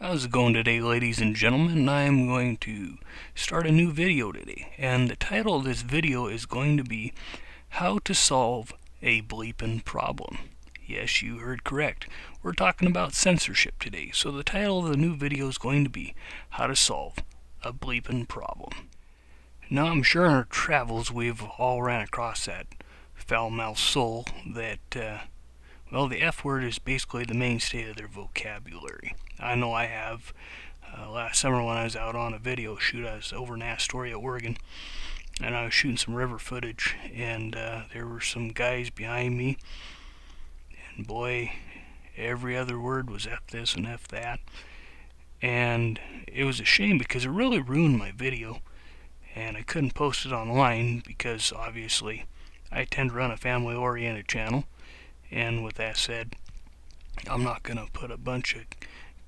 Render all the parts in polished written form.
How's it going today, ladies and gentlemen? I'm going to start a new video today, and the title of this video is going to be How to Solve a Bleepin Problem. Yes, you heard correct. We're talking about censorship today, so the title of the new video is going to be How to Solve a Bleepin Problem. Now, I'm sure in our travels we've all ran across that foul-mouthed soul that, well, the F word is basically the mainstay of their vocabulary. I know I have. Last summer when I was out on a video shoot, I was over in Astoria, Oregon, and I was shooting some river footage, and there were some guys behind me, and boy, every other word was F this and F that, and it was a shame because it really ruined my video, and I couldn't post it online because obviously I tend to run a family-oriented channel, and with that said, I'm not going to put a bunch of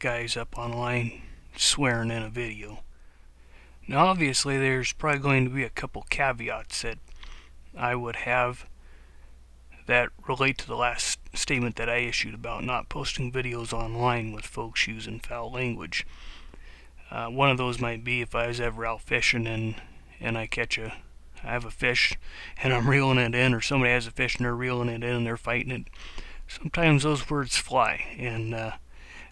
guys up online swearing in a video. Now obviously there's probably going to be a couple caveats that I would have that relate to the last statement that I issued about not posting videos online with folks using foul language. One of those might be if I was ever out fishing and I have a fish and I'm reeling it in, or somebody has a fish and they're reeling it in and they're fighting it. Sometimes those words fly, and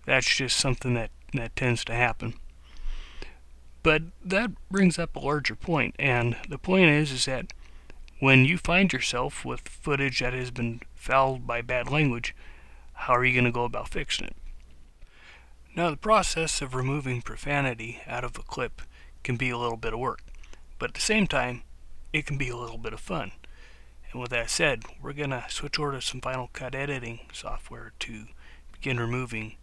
that's just something that tends to happen. But that brings up a larger point, and the point is that when you find yourself with footage that has been fouled by bad language, how are you going to go about fixing it? Now, the process of removing profanity out of a clip can be a little bit of work, but at the same time, it can be a little bit of fun. And with that said, we're going to switch over to some Final Cut editing software to begin removing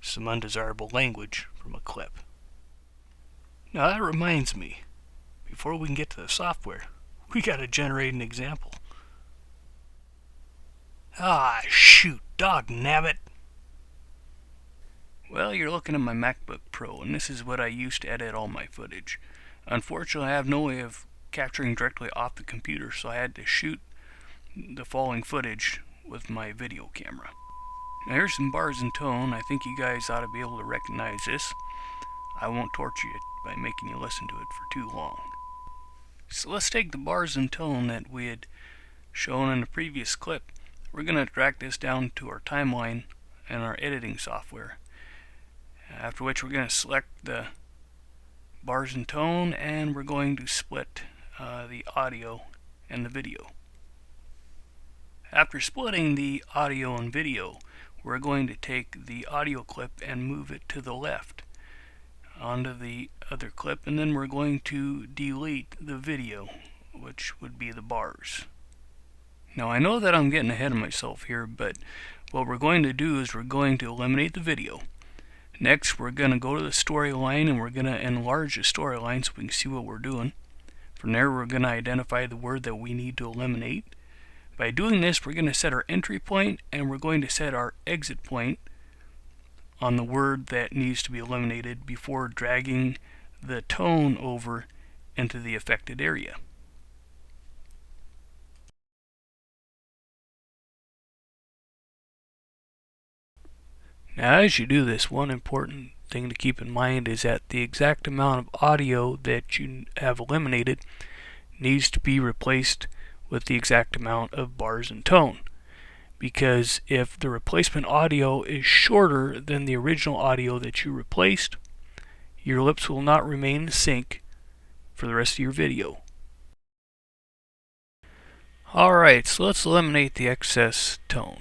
some undesirable language from a clip. Now that reminds me, before we can get to the software, we got to generate an example. Ah, shoot, dog nabbit. Well, you're looking at my MacBook Pro, and this is what I use to edit all my footage. Unfortunately, I have no way of capturing directly off the computer, so I had to shoot the following footage with my video camera. Now here's some bars and tone. I think you guys ought to be able to recognize this. I won't torture you by making you listen to it for too long. So let's take the bars and tone that we had shown in the previous clip. We're going to drag this down to our timeline and our editing software. After which we're going to select the bars and tone, and we're going to split the audio and the video. After splitting the audio and video, we're going to take the audio clip and move it to the left onto the other clip, and then we're going to delete the video, which would be the bars. Now I know that I'm getting ahead of myself here, but what we're going to do is we're going to eliminate the video. Next, we're going to go to the storyline, and we're going to enlarge the storyline so we can see what we're doing. From there, we're going to identify the word that we need to eliminate. By doing this, we're going to set our entry point, and we're going to set our exit point on the word that needs to be eliminated before dragging the tone over into the affected area. Now, as you do this, one important thing to keep in mind is that the exact amount of audio that you have eliminated needs to be replaced with the exact amount of bars and tone, because if the replacement audio is shorter than the original audio that you replaced, your lips will not remain in sync for the rest of your video. Alright, so let's eliminate the excess tone.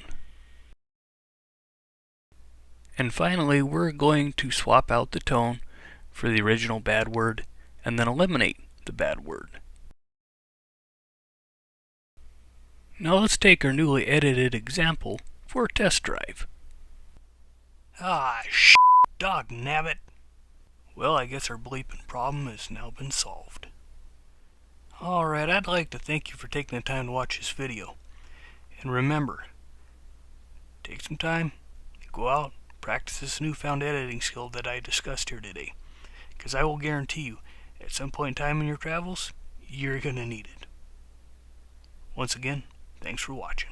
And finally, we're going to swap out the tone for the original bad word and then eliminate the bad word. Now let's take our newly edited example for a test drive. Ah, dog nabbit. Well, I guess our bleeping problem has now been solved. Alright, I'd like to thank you for taking the time to watch this video. And remember, take some time, go out, practice this newfound editing skill that I discussed here today. Because I will guarantee you, at some point in time in your travels, you're going to need it. Once again, thanks for watching.